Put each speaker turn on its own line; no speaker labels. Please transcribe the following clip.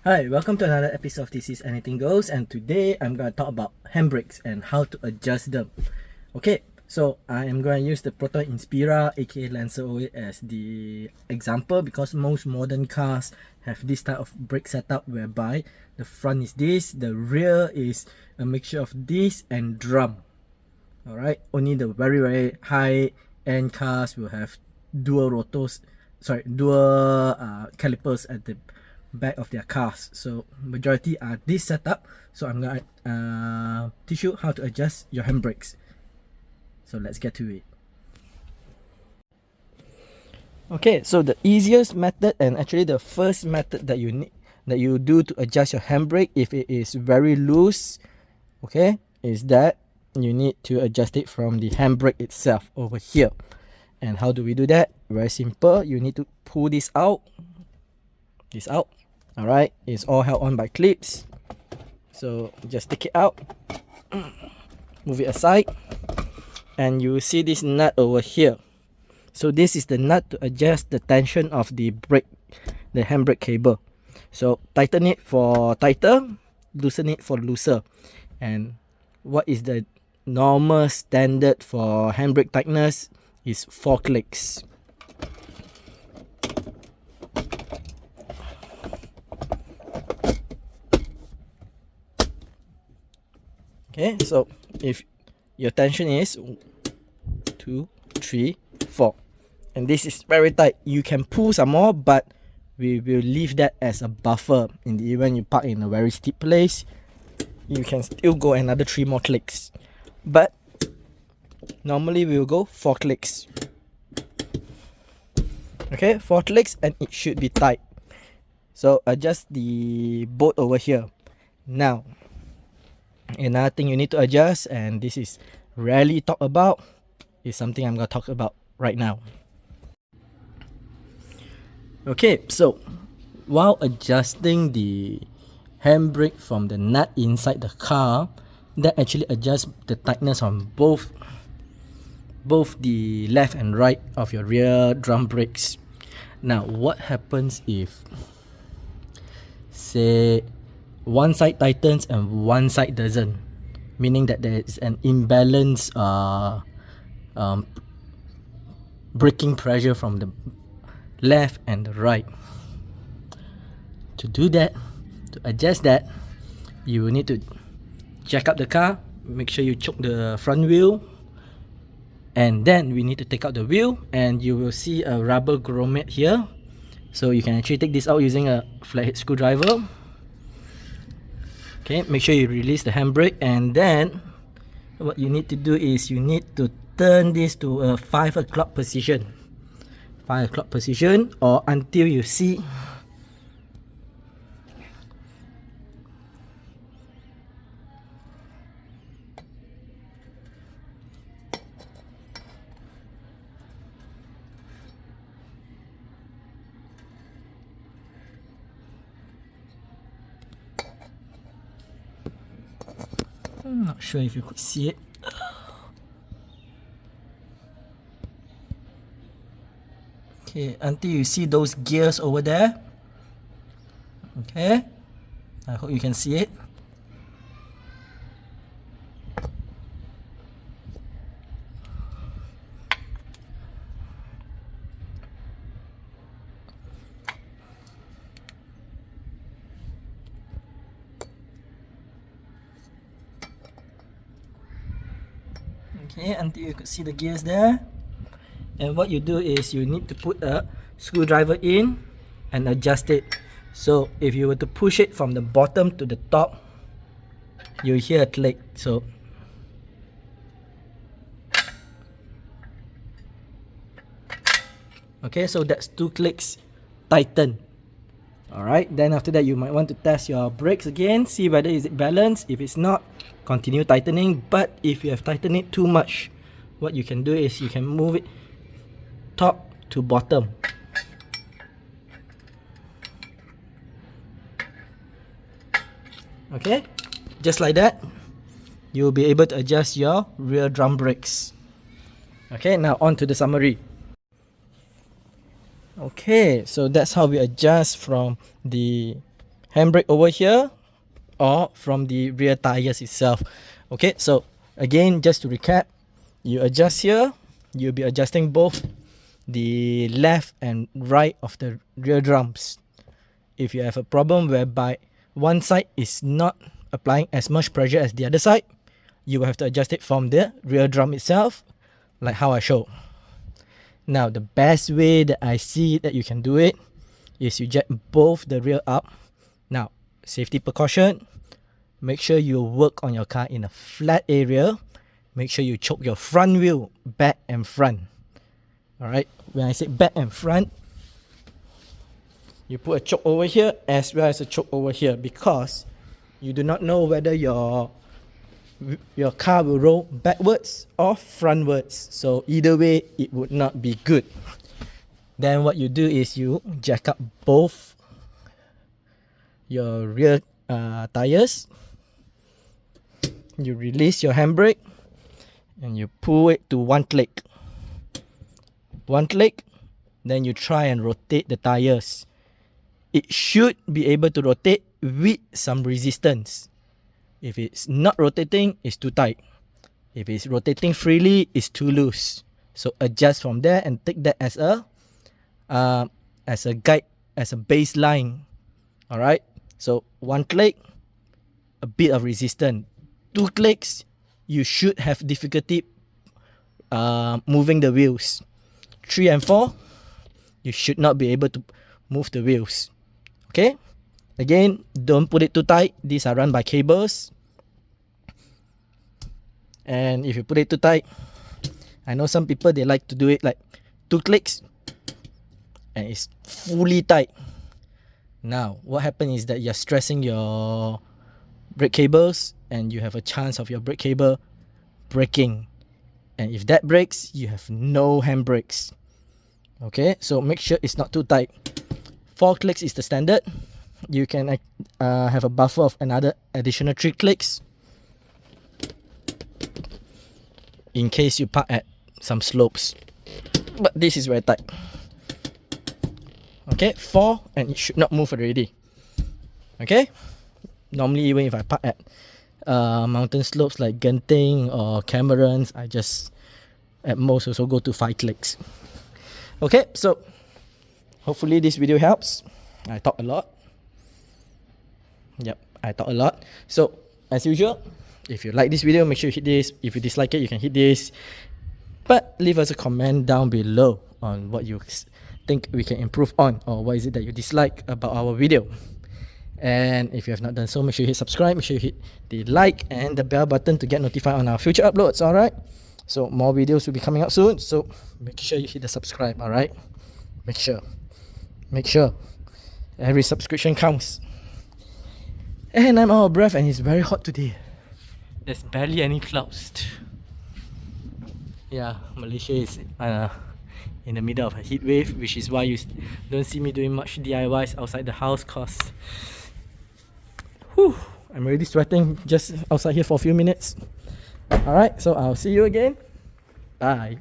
Hi, welcome to another episode of This Is Anything Goes, and today I'm going to talk about handbrakes and how to adjust them. Okay, so I am going to use the Proton Inspira aka Lancer 08 as the example because most modern cars have this type of brake setup whereby the front is this, the rear is a mixture of this and drum. Alright, only the very high end cars will have dual calipers at the back of their cars. So majority are this setup. So I'm gonna teach you how to adjust your handbrakes. So let's get to it. Okay, so the easiest method and actually the first method that you do to adjust your handbrake if it is very loose, okay, is that you need to adjust it from the handbrake itself over here. And how do we do that? Very simple. You need to pull this out. All right, it's all held on by clips. So just take it out, move it aside, and you see this nut over here. So this is the nut to adjust the tension of the brake, the handbrake cable. So tighten it for tighter, loosen it for looser. And what is the normal standard for handbrake tightness is 4 clicks. Okay, so if your tension is 2, 3, 4, and this is very tight, you can pull some more, but we will leave that as a buffer. In the event you park in a very steep place, you can still go another 3 more clicks, but normally we will go 4 clicks. Okay, 4 clicks and it should be tight. So adjust the bolt over here. Now another thing you need to adjust, and this is rarely talked about, is something I'm going to talk about right now. Okay, so while adjusting the handbrake from the nut inside the car, that actually adjusts the tightness on both the left and right of your rear drum brakes. Now what happens if, say, one side tightens and one side doesn't, meaning that there is an imbalance braking pressure from the left and the right. To do that, to adjust that, you will need to jack up the car, make sure you choke the front wheel, and then we need to take out the wheel, and you will see a rubber grommet here. So you can actually take this out using a flathead screwdriver. Okay, make sure you release the handbrake, and then what you need to do is you need to turn this to a 5 o'clock position. 5 o'clock position, or until you see I'm not sure if you could see it. Okay, until you see those gears over there. Okay, I hope you can see it. Okay, until you could see the gears there. And what you do is you need to put a screwdriver in and adjust it. So if you were to push it from the bottom to the top, you hear a click. So okay, so that's 2 clicks, tighten. Alright, then after that you might want to test your brakes again, see whether is it balanced. If it's not, continue tightening. But if you have tightened it too much, what you can do is you can move it top to bottom. Okay, just like that, you will be able to adjust your rear drum brakes. Okay, now on to the summary. Okay, so that's how we adjust from the handbrake over here or from the rear tires itself. Okay, so again, just to recap, you adjust here, you'll be adjusting both the left and right of the rear drums. If you have a problem whereby one side is not applying as much pressure as the other side, you will have to adjust it from the rear drum itself, like how I show. Now, the best way that I see that you can do it is you jack both the rear up. Now, safety precaution, make sure you work on your car in a flat area. Make sure you choke your front wheel back and front. Alright, when I say back and front, you put a choke over here as well as a choke over here, because you do not know whether your car will roll backwards or frontwards. So either way, it would not be good. Then what you do is you jack up both your rear tires. You release your handbrake and you pull it to one click. One click, then you try and rotate the tires. It should be able to rotate with some resistance. If it's not rotating, it's too tight. If it's rotating freely, it's too loose. So adjust from there and take that as a guide, as a baseline. Alright, so one click, a bit of resistance. 2 clicks, you should have difficulty moving the wheels. 3 and 4, you should not be able to move the wheels. Okay, again, don't put it too tight. These are run by cables, and if you put it too tight, I know some people, they like to do it like 2 clicks and it's fully tight. Now what happens is that you're stressing your brake cables and you have a chance of your brake cable breaking, and if that breaks, you have no handbrakes. Okay, so make sure it's not too tight. 4 clicks is the standard. You can have a buffer of another additional 3 clicks in case you park at some slopes, but this is very tight. Okay, 4, and it should not move already. Okay, normally even if I park at mountain slopes like Genting or Camerons, I just at most also go to 5 clicks. Okay, so hopefully this video helps. I talk a lot. Yep, I talk a lot. So as usual, if you like this video, make sure you hit this. If you dislike it, you can hit this. But leave us a comment down below on what you think we can improve on, or what is it that you dislike about our video. And if you have not done so, make sure you hit subscribe, make sure you hit the like and the bell button to get notified on our future uploads. Alright, so more videos will be coming up soon, so make sure you hit the subscribe. Alright, make sure every subscription counts. And I'm out of breath and it's very hot today. There's barely any clouds. Yeah, Malaysia is in the middle of a heat wave, which is why you don't see me doing much DIYs outside the house, cause I'm already sweating just outside here for a few minutes. Alright, so I'll see you again. Bye.